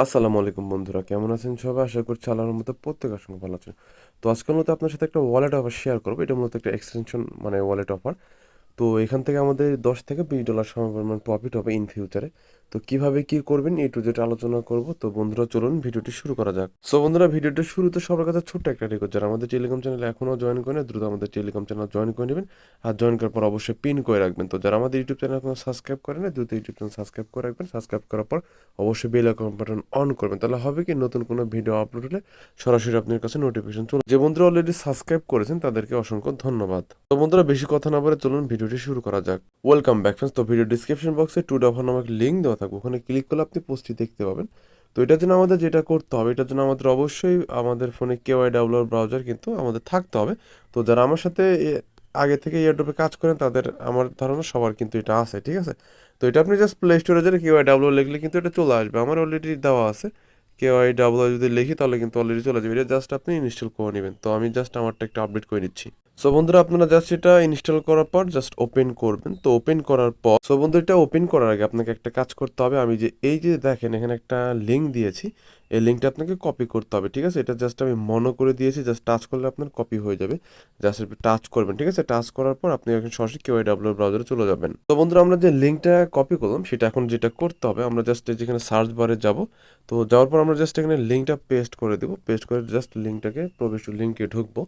আসসালামু আলাইকুম বন্ধুরা, কেমন আছেন সবাই? আশা করছি আল্লাহর মতো প্রত্যেকের সঙ্গে ভালো আছেন। তো আজকের মতো আপনার সাথে একটা ওয়ালেট অফার শেয়ার করবো। এটা মূলত একটা এক্সটেনশন মানে ওয়ালেট অফার। তো এখান থেকে আমাদের $10 থেকে $20 সমপরিমাণ প্রফিট হবে ইন ফিউচারে। তো কিভাবে কি করবেন এই টু জেড আলোচনা করব। তো বন্ধুরা চলুন ভিডিওটি শুরু করা যাক। সো বন্ধুরা, ভিডিওটা শুরুতে সবার কাছে ছোট্ট একটা রিকোয়েস্ট, যারা আমাদের টেলিগ্রাম চ্যানেলে এখনও জয়েন করেন দ্রুত আমাদের টেলিগ্রাম চ্যানেল জয়েন করে নেবেন। আর জয়েন করার পর অবশ্যই পিন করে রাখবেন। তো যারা আমাদের ইউটিউব চ্যানেল এখনো সাবস্ক্রাইব করেন না, দ্রুত ইউটিউব চ্যানেল সাবস্ক্রাইব করে রাখবেন। সাবস্ক্রাইব করার পর অবশ্যই বেল আইকন বাটন অন করবেন। তাহলে হবে কি, নতুন কোনো ভিডিও আপলোড হলে সরাসরি আপনার কাছে নোটিফিকেশন চলে। যে বন্ধুরা অলরেডি সাবস্ক্রাইব করেছেন তাদেরকে অসংখ্য ধন্যবাদ। তো বন্ধুরা বেশি কথা না বলে চলুন ভিডিওটি শুরু করা যাক। Welcome back friends. তো ভিডিও ডিসক্রিপশন বক্সে টু ডফার নামক লিঙ্ক দেওয়া থাকবে, ওখানে ক্লিক করলে আপনি পোস্টটি দেখতে পাবেন। তো এটার জন্য আমাদের যেটা করতে হবে, এটার জন্য আমাদের অবশ্যই আমাদের ফোনে কেওয়াইডব্লিউ ব্রাউজার কিন্তু আমাদের থাকতে হবে। তো যারা আমার সাথে আগে থেকে এয়ারড্রপে কাজ করেন তাদের আমার ধারণা সবার কিন্তু এটা আছে, ঠিক আছে। তো এটা আপনি জাস্ট প্লে স্টোরে যারা কেওয়াইডব্লিউ লিখলে কিন্তু এটা চলে আসবে। আমার অলরেডি দেওয়া আছে কেওয়াইডব্লিউ, যদি লিখি তাহলে কিন্তু অলরেডি চলে যাবে। এটা জাস্ট আপনি ইনস্টল করে নেবেন। তো আমি জাস্ট আমারটা একটু আপডেট করে নিচ্ছি। সো বন্ধুরা, আপনারা জাস্ট এটা ইনস্টল করার পর জাস্ট ওপেন করবেন। তো ওপেন করার পর সো বন্ধু, এটা ওপেন করার আগে আপনাকে একটা কাজ করতে হবে। আমি যে এই যে দেখেন এখানে একটা লিঙ্ক দিয়েছি, এই লিঙ্কটা আপনাকে কপি করতে হবে, ঠিক আছে। এটা জাস্ট আমি মনে করে দিয়েছি, জাস্ট টাচ করলে আপনার কপি হয়ে যাবে। জাস্ট টাচ করবেন, ঠিক আছে। টাচ করার পর আপনি এখন সরাসরি কেওয়াইডব্লিউ ব্রাউজারে চলে যাবেন। তো বন্ধুরা, আমরা যে লিঙ্কটা কপি করলাম সেটা এখন যেটা করতে হবে, আমরা জাস্ট যেখানে সার্চ বারে যাব। তো যাওয়ার পর আমরা জাস্ট এখানে লিঙ্কটা পেস্ট করে দেবো। পেস্ট করে জাস্ট লিঙ্কটাকে প্রবেশ লিঙ্কে ঢুকবো।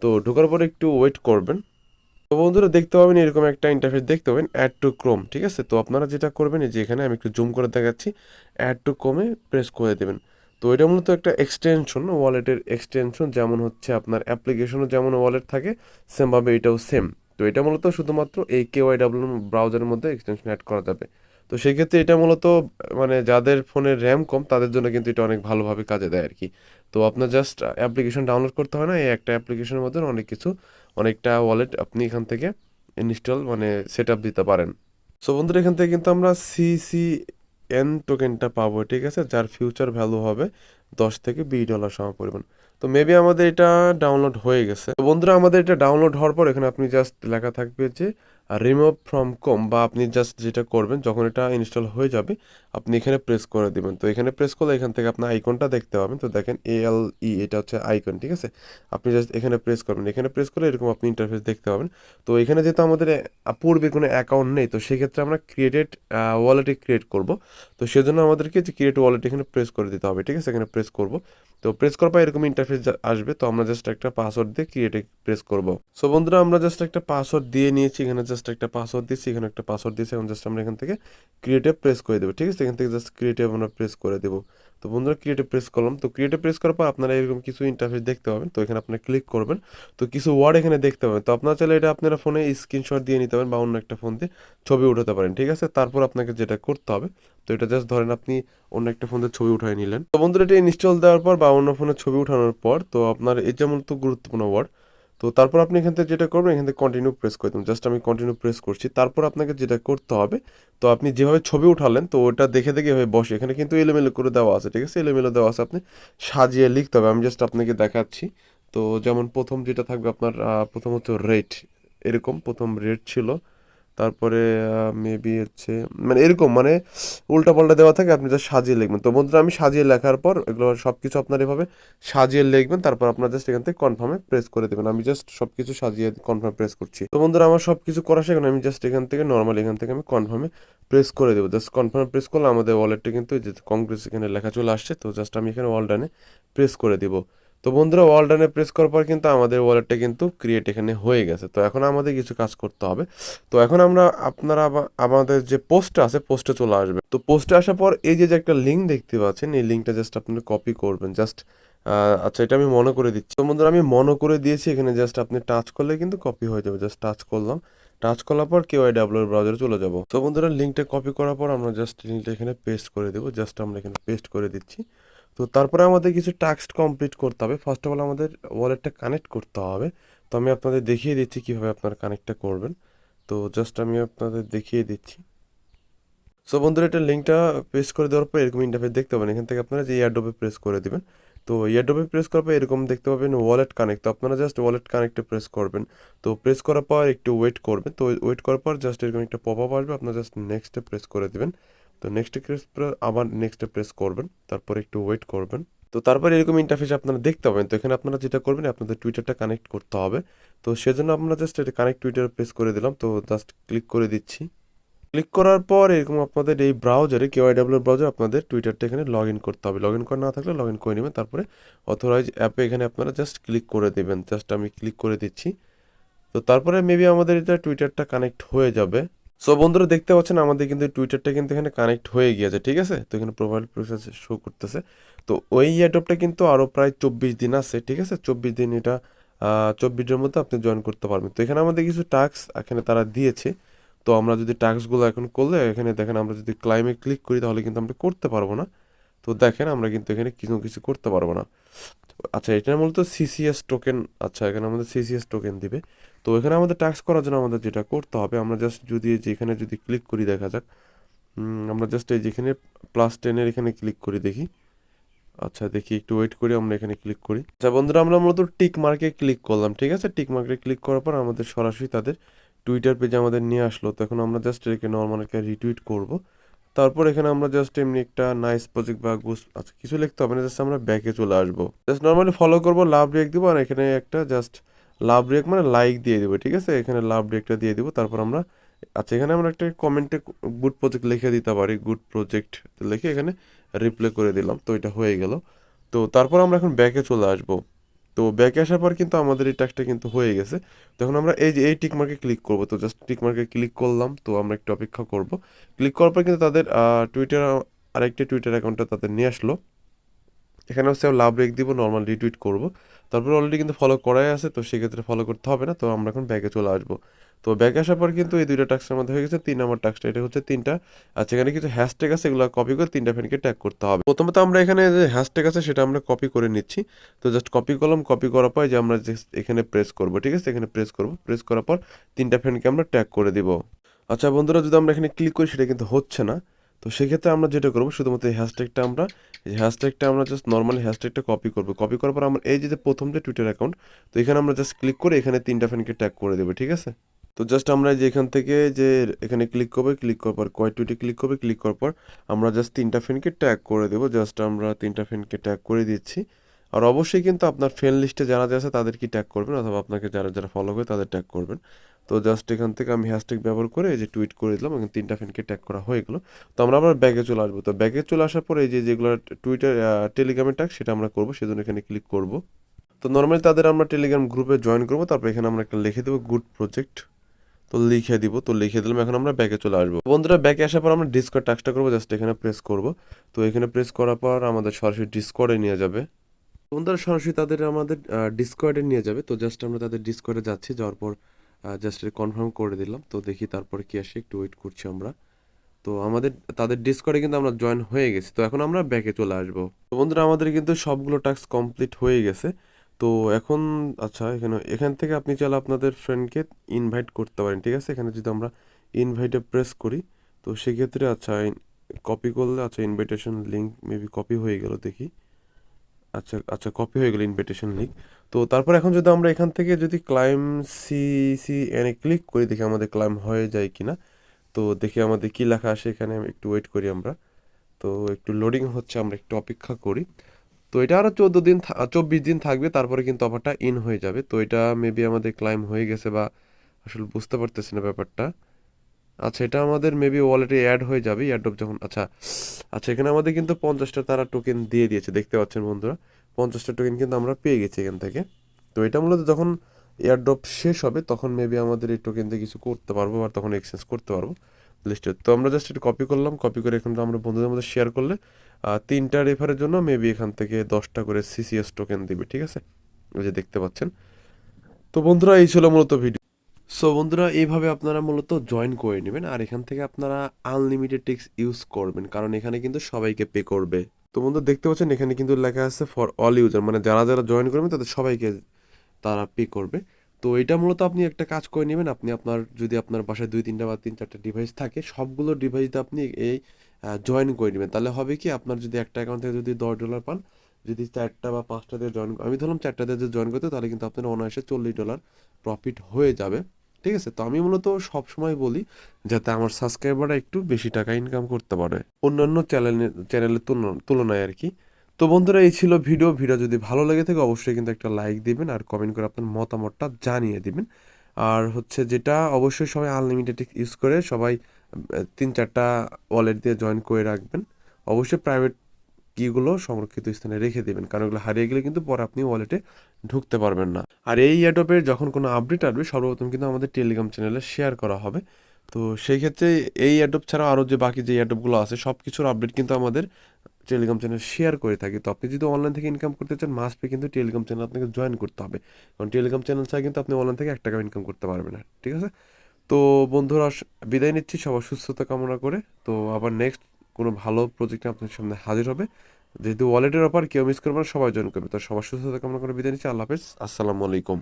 তো ঢোকার পরে একটু ওয়েট করবেন। তো বন্ধুরা দেখতে পাবেন এরকম একটা ইন্টারফেস দেখতে পাবেন, অ্যাড টু ক্রোম, ঠিক আছে। তো আপনারা যেটা করবেন এই যে এখানে আমি একটু জুম করে দেখাচ্ছি, অ্যাড টু ক্রোমে প্রেস করে দেবেন। তো এটা মূলত একটা এক্সটেনশন, ওয়ালেটের এক্সটেনশন। যেমন হচ্ছে আপনার অ্যাপ্লিকেশনও যেমন ওয়ালেট থাকে, সেমভাবে এটাও সেম। তো এটা মূলত শুধুমাত্র এই কেওয়াইডব্লিউ ব্রাউজারের মধ্যে এক্সটেনশন অ্যাড করা যাবে। তো সেই ক্ষেত্রে এটা মূলত মানে যাদের ফোনের র্যাম কম তাদের জন্য কিন্তু এটা অনেক ভালোভাবে কাজে দেয় আর কি। তো আপনার জাস্ট অ্যাপ্লিকেশন ডাউনলোড করতে হয় না, এই একটা অ্যাপ্লিকেশনের মধ্যে অনেক কিছু, অনেকটা ওয়ালেট আপনি এখান থেকে ইনস্টল মানে সেট আপ দিতে পারেন। সো বন্ধুরা, এখান থেকে কিন্তু আমরা টোকেনটা পাবো, ঠিক আছে, যার ফিউচার ভ্যালু হবে $10 থেকে $20 সমপরিমাণ। তো মেবি আমাদের এটা ডাউনলোড হয়ে গেছে। তো বন্ধুরা, আমাদের এটা ডাউনলোড হওয়ার পর এখানে আপনি জাস্ট লেখা থাকবে যে রিমুভ ফ্রম কম, বা আপনি জাস্ট যেটা করবেন যখন এটা ইনস্টল হয়ে যাবে আপনি এখানে প্রেস করে দিবেন। তো এখানে প্রেস করলে এখান থেকে আপনার আইকনটা দেখতে পাবেন। তো দেখেন ALE, এটা হচ্ছে আইকন, ঠিক আছে। আপনি জাস্ট এখানে প্রেস করবেন, এখানে প্রেস করলে এরকম আপনি ইন্টারফেস দেখতে পাবেন। তো এখানে যেহেতু আমাদের পূর্বে কোনো অ্যাকাউন্ট নেই, তো সেক্ষেত্রে আমরা ক্রিয়েটেড ওয়ালেটে ক্রিয়েট করব। তো সেজন্য আমাদেরকে যে ক্রিয়েট ওয়ালেট এখানে প্রেস করে দিতে হবে, ঠিক আছে। এখানে প্রেস করব। তো প্রেস করার পর এরকম ইন্টারফেস আসবে। তো আমরা জাস্ট একটা পাসওয়ার্ড দিয়ে ক্রিয়েটে প্রেস করব। সো বন্ধুরা, আমরা জাস্ট একটা পাসওয়ার্ড দিয়ে নিয়েছি, এখানে জাস্ট একটা পাসওয়ার্ড দিচ্ছি, এখানে একটা পাসওয়ার্ড দিয়েছি। এখন জাস্ট আমরা এখান থেকে ক্রিয়েটে প্রেস করে দেবো, ঠিক আছে। এখান থেকে জাস্ট ক্রিয়েটে আমরা প্রেস করে দেবো। তো বন্ধুরা, ক্রিয়েটে প্রেস করলাম। তো ক্রিয়েটে প্রেস করার পর আপনারা এরকম কিছু ইন্টারফেস দেখতে পাবেন। তো এখানে আপনারা ক্লিক করবেন। তো কিছু ওয়ার্ড এখানে দেখতে পাবেন। তো আপনারা চাইলে এটা আপনারা ফোনে স্ক্রিনশট দিয়ে নিতে পারেন বা অন্য একটা ফোন দিয়ে ছবি উঠাতে পারেন, ঠিক আছে। তারপর আপনাকে যেটা করতে হবে, তো এটা জাস্ট ধরেন আপনি অন্য একটা ফোন দিয়ে ছবি উঠাই নিলেন। তো বন্ধুরা, এটা ইনস্টল দেওয়ার পর বা অন্য ফোনে ছবি উঠানোর পর তো আপনার এই যেমন তো গুরুত্বপূর্ণ ওয়ার্ড। তো তারপর আপনি এখান থেকে যেটা করবেন, এখান থেকে কন্টিনিউ প্রেস করে দেবেন। জাস্ট আমি কন্টিনিউ প্রেস করছি। তারপর আপনাকে যেটা করতে হবে, তো আপনি যেভাবে ছবি উঠালেন তো ওটা দেখে দেখে এভাবে বসে, এখানে কিন্তু এলোমেলো করে দেওয়া আছে, ঠিক আছে। এলোমেলো দেওয়া আছে, আপনি সাজিয়ে লিখতে হবে। আমি জাস্ট আপনাকে দেখাচ্ছি। তো যেমন প্রথম যেটা থাকবে আপনার, প্রথম হচ্ছে রেট, এরকম প্রথম রেট ছিল। তারপরে মেবি হচ্ছে মানে এরকম মানে উল্টা পাল্টা দেওয়া থাকে, আপনি জাস্ট সাজিয়ে লিখবেন। তো বন্ধুরা, আমি সাজিয়ে লেখার পর এগুলো সব কিছু আপনার এভাবে সাজিয়ে লিখবেন। তারপর আপনার জাস্ট এখান থেকে কনফার্মে প্রেস করে দেবেন। আমি জাস্ট সব কিছু সাজিয়ে কনফার্ম প্রেস করছি। তো বন্ধুরা, আমার সব কিছু করা শেষ। এখন আমি জাস্ট এখান থেকে নর্মালি এখান থেকে আমি কনফার্মে প্রেস করে দেবো। জাস্ট কনফার্মে প্রেস করলে আমাদের ওয়ালেটটা কিন্তু এই যে কংগ্রেস এখানে লেখা চলে আসছে। তো জাস্ট আমি এখানে অল ডানে প্রেস করে দিব। তো বন্ধুরা, ওয়াল ডানে প্রেস করার পর কিন্তু আমাদের ওয়ালেটটা কিন্তু ক্রিয়েট এখানে হয়ে গেছে। তো এখন আমাদের কিছু কাজ করতে হবে। তো এখন আমরা আপনারা আমাদের যে পোস্টটা আছে পোস্টে চলে আসবে। তো পোস্টে আসার পর এই যে যে একটা লিঙ্ক দেখতে পাচ্ছেন, এই লিঙ্কটা জাস্ট আপনি কপি করবেন। জাস্ট আচ্ছা, এটা আমি মনে করে দিচ্ছি। তো বন্ধুরা, আমি মনে করে দিয়েছি, এখানে জাস্ট আপনি টাচ করলে কিন্তু কপি হয়ে যাবে। জাস্ট টাচ করলাম, টাচ করার পর কেওয়াইডব্লিউ ব্রাউজারে চলে যাব। তো বন্ধুরা, লিঙ্কটা কপি করার পর আমরা জাস্ট লিঙ্কটা এখানে পেস্ট করে দেবো। জাস্ট আমরা এখানে পেস্ট করে দিচ্ছি। তো তারপরে আমাদের কিছু টাস্ক কমপ্লিট করতে হবে। ফার্স্ট অফ অল আমাদের ওয়ালেটটা কানেক্ট করতে হবে। তো আমি আপনাদের দেখিয়ে দিচ্ছি কিভাবে আপনারা কানেক্টটা করবেন। তো জাস্ট আমি আপনাদের দেখিয়ে দিচ্ছি। সো বন্ধুরা, এটা লিঙ্কটা পেস্ট করে দেওয়ার পর এরকম ইন্টারফেস দেখতে পাবেন। এখান থেকে আপনারা যে এয়ারড্রপে প্রেস করে দিবেন। তো এয়ারড্রপে প্রেস করার পর এরকম দেখতে পাবেন ওয়ালেট কানেক্ট। তো আপনারা জাস্ট ওয়ালেট কানেক্টে প্রেস করবেন। তো প্রেস করার পর একটু ওয়েট করবেন। তো ওয়েট করার পর জাস্ট এরকম একটা পপ আপ আসবে, আপনারা জাস্ট নেক্সটে প্রেস করে দিবেন। তো নেক্সটে প্রেস আবার নেক্সটে প্রেস করবেন, তারপর একটু ওয়েট করবেন। তো তারপর এরকম ইন্টারফেস আপনারা দেখতে পাবেন। তো এখানে আপনারা যেটা করবেন আপনাদের টুইটারটা কানেক্ট করতে হবে। তো সেজন্য আমরা জাস্ট এটা কানেক্ট টুইটার প্রেস করে দিলাম। তো জাস্ট ক্লিক করে দিচ্ছি। ক্লিক করার পর এরকম আপনাদের এই ব্রাউজারে কেওয়াইডাব্লিউ ব্রাউজার আপনাদের টুইটারটা এখানে লগ ইন করতে হবে। লগ ইন করা না থাকলে লগ ইন করে নেবেন। তারপরে অথরাইজ অ্যাপে এখানে আপনারা জাস্ট ক্লিক করে দেবেন। জাস্ট আমি ক্লিক করে দিচ্ছি। তো তারপরে মেবি আমাদের এটা টুইটারটা কানেক্ট হয়ে যাবে। সো বন্ধুরা দেখতে পাচ্ছেন আমাদের কিন্তু টুইটারটা কিন্তু এখানে কানেক্ট হয়ে গিয়েছে, ঠিক আছে। তো এখানে প্রোফাইল প্রসেস শো করতেছে। তো ওই অ্যাডপটা কিন্তু আরও প্রায় 24 দিন আছে, ঠিক আছে। 24 দিন এটা 24 দিনের মধ্যে আপনি জয়েন করতে পারবেন। তো এখানে আমাদের কিছু টাস্ক এখানে তারা দিয়েছে। তো আমরা যদি টাস্কগুলো এখন করলে এখানে দেখেন আমরা যদি ক্লাইমে ক্লিক করি তাহলে কিন্তু আমরা করতে পারবো না। তো দেখেন আমরা কিন্তু এখানে কিছু কিছু করতে পারবো না। আচ্ছা এটা মূলত সিসিএস টোকেন। আচ্ছা এখানে আমাদের সিসিএস টোকেন দিবে। তো এখানে আমাদের ট্যাক্স করার জন্য আমাদের যেটা করতে হবে আমরা জাস্ট যদি যেখানে যদি ক্লিক করি দেখা যাক। আমরা জাস্ট এই যেখানে +10-এর এখানে ক্লিক করি দেখি। আচ্ছা দেখি একটু ওয়েট করি, আমরা এখানে ক্লিক করি। আচ্ছা বন্ধুরা আমরা মূলত টিক মার্কে ক্লিক করলাম, ঠিক আছে। টিক মার্কে ক্লিক করার পর আমাদের সরাসরি তাদের টুইটার পেজে আমাদের নিয়ে আসলো। তো এখন আমরা জাস্ট এটাকে নর্মাল একটা রিটুইট করব। তারপর এখানে আমরা জাস্ট এমনি একটা নাইস প্রজেক্ট বা গুস আচ্ছা কিছু লিখতে হবে না, জাস্ট আমরা ব্যাকে চলে আসবো। জাস্ট নর্মালি ফলো করবো, লাভ রিয়েক্ট দিব, আর এখানে একটা জাস্ট লাভ রিয়েক্ট মানে লাইক দিয়ে দিব, ঠিক আছে। এখানে লাভ রিয়েক্টটা দিয়ে দিব। তারপর আমরা আচ্ছা এখানে আমরা একটা কমেন্টে গুড প্রজেক্ট লিখে দিতে পারি, গুড প্রজেক্ট লিখে এখানে রিপ্লাই করে দিলাম। তো এটা হয়ে গেল। তো তারপর আমরা এখন ব্যাকে চলে আসবো। তো ব্যাকে আসার পর কিন্তু আমাদের এই টাস্কটা কিন্তু হয়ে গেছে। তখন আমরা এই যে এই টিক মার্কে ক্লিক করব। তো জাস্ট টিক মার্কে ক্লিক করলাম। তো আমরা একটু অপেক্ষা করব। ক্লিক করার পর কিন্তু তাদের টুইটার আরেকটি টুইটার অ্যাকাউন্টটা তাদের নিয়ে আসলো। এখানে হচ্ছে লাভ রেক দিব, নর্মাল রিটুইট করব। তারপর অলরেডি কিন্তু ফলো করাই আছে, তো সেক্ষেত্রে ফলো করতে হবে না। তো আমরা এখন ব্যাকে চলে আসবো। তো ব্যাকে আসার পর কিন্তু এই দুইটা টাস্কের মধ্যে হয়ে গেছে। 3 নম্বর টাস্কটা এটা হচ্ছে তিনটা। আচ্ছা এখানে কিছু হ্যাশট্যাগ আছে, এগুলো কপি করে তিনটা ফ্রেন্ডকে ট্যাগ করতে হবে। প্রথমত আমরা এখানে যে হ্যাশট্যাগ আছে সেটা আমরা কপি করে নিচ্ছি। তো জাস্ট কপি করলাম, কপি করার পর যে আমরা এখানে প্রেস করব, ঠিক আছে। এখানে প্রেস করব, প্রেস করার পর তিনটা ফ্রেন্ডকে আমরা ট্যাগ করে দিব। আচ্ছা বন্ধুরা যদি আমরা এখানে ক্লিক করি সেটা কিন্তু হচ্ছে না। তো সেক্ষেত্রে আমরা যেটা করবো শুধুমাত্র এই হ্যাশট্যাগটা আমরা জাস্ট নর্মালি হ্যাশট্যাগটা কপি করবো। কপি করার পর আমরা এই যে প্রথম যে টুইটার অ্যাকাউন্ট, তো এখানে আমরা জাস্ট ক্লিক করে এখানে তিনটা ফ্রেন্ডকে ট্যাগ করে দেবো, ঠিক আছে। তো জাস্ট আমরা যে এখান থেকে যে এখানে ক্লিক করবো, ক্লিক করার পর কয় টুইটে ক্লিক করবে, ক্লিক করার পর আমরা জাস্ট তিনটা ফ্রেন্ডকে ট্যাগ করে দেবো। জাস্ট আমরা তিনটা ফ্রেন্ডকে ট্যাগ করে দিচ্ছি। আর অবশ্যই কিন্তু আপনার ফ্রেন্ড লিস্টে যারা যারা আছে তাদেরকে ট্যাগ করবেন, অথবা আপনাকে যারা যারা ফলো করে তাদের ট্যাগ করবেন। তো জাস্ট এখান থেকে আমি হ্যাশট্যাগ ব্যবহার করে এই যে টুইট করে দিলাম, এবং তিনটা ফ্রেন্ডকে ট্যাগ করা হয়ে গেলো। তো আমরা আবার ব্যাগে চলে আসবো। তো ব্যাগে চলে আসার পরে এই যে যেগুলো টুইটার টেলিগ্রামের ট্যাগ সেটা আমরা করবো, সেজন্য এখানে ক্লিক করব। তো নর্মালি তাদের আমরা টেলিগ্রাম গ্রুপে জয়েন করবো। তারপর এখানে আমরা একটা লিখে দেবো গুড প্রজেক্ট। তো লিখে দিব, তো লিখে দিলাম। এখন আমরা ব্যাকে চলে আসবো। বন্ধুরা ব্যাকে আসার পর আমরা ডিসকর্ড টাস্কটা করবো, জাস্ট এখানে প্রেস করব। তো এখানে প্রেস করার পর আমাদের সরাসরি ডিসকর্ডে নিয়ে যাবে। বন্ধুরা সরাসরি তাদের আমাদের ডিসকর্ডে নিয়ে যাবে। তো জাস্ট আমরা তাদের ডিসকর্ডে যাচ্ছি, যাওয়ার পর জাস্ট কনফার্ম করে দিলাম। তো দেখি তারপরে কি আসে, একটু ওয়েট করছি আমরা। তো আমাদের তাদের ডিসকর্ডে কিন্তু আমরা জয়েন হয়ে গেছি। তো এখন আমরা ব্যাকে চলে আসবো। তো বন্ধুরা আমাদের কিন্তু সবগুলো টাস্ক কমপ্লিট হয়ে গেছে। তো এখন আচ্ছা এখান থেকে আপনি চাইলে আপনাদের ফ্রেন্ডকে ইনভাইট করতে পারেন, ঠিক আছে। এখানে যদি আমরা ইনভাইটে প্রেস করি, তো সেক্ষেত্রে আচ্ছা কপি করলে আচ্ছা ইনভাইটেশন লিঙ্ক মেবি কপি হয়ে গেল দেখি। আচ্ছা আচ্ছা কপি হয়ে গেল ইনভিটেশন লিঙ্ক। তো তারপর এখন যদি আমরা এখান থেকে যদি ক্লাইম CCN ক্লিক করি, দেখি আমাদের ক্লাইম হয়ে যায় কিনা। তো দেখি আমাদের কি লেখা আসে এখানে, একটু ওয়েট করি আমরা। তো একটু লোডিং হচ্ছে, আমরা একটু অপেক্ষা করি। তো এটা আরও 24 দিন থাকবে, তারপরে কিন্তু অফারটা ইন হয়ে যাবে। তো এটা মেবি আমাদের ক্লাইম হয়ে গেছে, বা আসলে বুঝতে পারতেছি না ব্যাপারটা। আচ্ছা এটা আমাদের মেবি ওয়ালেটে অ্যাড হয়ে যাবে এয়ারড্রপ যখন। আচ্ছা আচ্ছা এখানে আমাদের কিন্তু 50টা তারা টোকেন দিয়ে দিয়েছে, দেখতে পাচ্ছেন বন্ধুরা। 50টা টোকেন কিন্তু আমরা পেয়ে গেছি এখান থেকে। তো এটা মূলত যখন এয়ারড্রপ শেষ হবে তখন মেবি আমাদের এই টোকেন দিয়ে কিছু করতে পারবো, আর তখন এক্সচেঞ্জ করতে পারবো লিস্টে। তো আমরা জাস্ট এটা কপি করলাম, কপি করে এখানে আমরা বন্ধুদের মধ্যে শেয়ার করলে 3টা রেফারের জন্য মেবি এখান থেকে 10টা করে CCS টোকেন দিবে, ঠিক আছে। ওই যে দেখতে পাচ্ছেন। তো বন্ধুরা এই ছিল মূলত ভিডিও। সো বন্ধুরা এইভাবে আপনারা মূলত জয়েন করে নেবেন, আর এখান থেকে আপনারা আনলিমিটেড টেক্স ইউজ করবেন, কারণ এখানে কিন্তু সবাইকে পে করবে। তো বন্ধু দেখতে পাচ্ছেন এখানে কিন্তু লেখা আছে ফর অল ইউজার, মানে যারা যারা জয়েন করবেন তাদের সবাইকে তারা পে করবে। তো এটা মূলত আপনি একটা কাজ করে নেবেন, আপনি আপনার যদি আপনার বাসায় 2-3টা বা 3-4টা ডিভাইস থাকে, সবগুলো ডিভাইসে আপনি এই জয়েন করে নেবেন। তাহলে হবে কি, আপনার যদি একটা অ্যাকাউন্ট থেকে যদি $10 পান, যদি 4টা বা 5টা দিয়ে জয়েন, আমি ধরলাম 4টা দিয়ে যদি জয়েন করতে, তাহলে কিন্তু আপনার অনায়াসে $40 প্রফিট হয়ে যাবে। ঠিক আছে? তো আমি মূলত সবসময় বলি যাতে আমার সাবস্ক্রাইবাররা একটু বেশি টাকা ইনকাম করতে পারে অন্যান্য চ্যানেলের তুলনায় আর কি। তো বন্ধুরা এই ছিল ভিডিও যদি ভালো লেগে থাকে অবশ্যই কিন্তু একটা লাইক দিবেন আর কমেন্ট করে আপনার মতামতটা জানিয়ে দিবেন। আর হচ্ছে যেটা অবশ্যই সবাই আনলিমিটেড ইউজ করে সবাই 3-4টা ওয়ালেট দিয়ে জয়েন করে রাখবেন। অবশ্যই প্রাইভেট কিগুলো সংরক্ষিত স্থানে রেখে দেবেন, কারণ এগুলো হারিয়ে গেলে কিন্তু পরে আপনি ওয়ালেটে ঢুকতে পারবেন না। আর এই অ্যাডপের যখন কোনো আপডেট আসবে সর্বপ্রথম কিন্তু আমাদের টেলিগ্রাম চ্যানেলে শেয়ার করা হবে। তো সেই ক্ষেত্রে এই অ্যাডপ ছাড়া আরও যে বাকি যে অ্যাডপগুলো আছে সব কিছুর আপডেট কিন্তু আমাদের টেলিগ্রাম চ্যানেল শেয়ার করে থাকি। তো আপনি যদি অনলাইন থেকে ইনকাম করতে চান মাস্ট বি কিন্তু টেলিগ্রাম চ্যানেল আপনাকে জয়েন করতে হবে, কারণ টেলিগ্রাম চ্যানেল ছাড়া কিন্তু আপনি অনলাইন থেকে 1 টাকা ইনকাম করতে পারবেন না। ঠিক আছে? তো বন্ধুরা বিদায় নিচ্ছি সবার সুস্থতা কামনা করে। তো আবার নেক্সট কোনো ভালো প্রজেক্টে আপনার সামনে হাজির হবে। যেহেতু ওয়ালেটের ব্যাপার কেউ মিস করবে না, সবাই জয়েন করবে। তো সবার সুস্থতা কামনা করে বিদায় নিচ্ছি। আল্লাহ হাফেজ, আসসালামু আলাইকুম।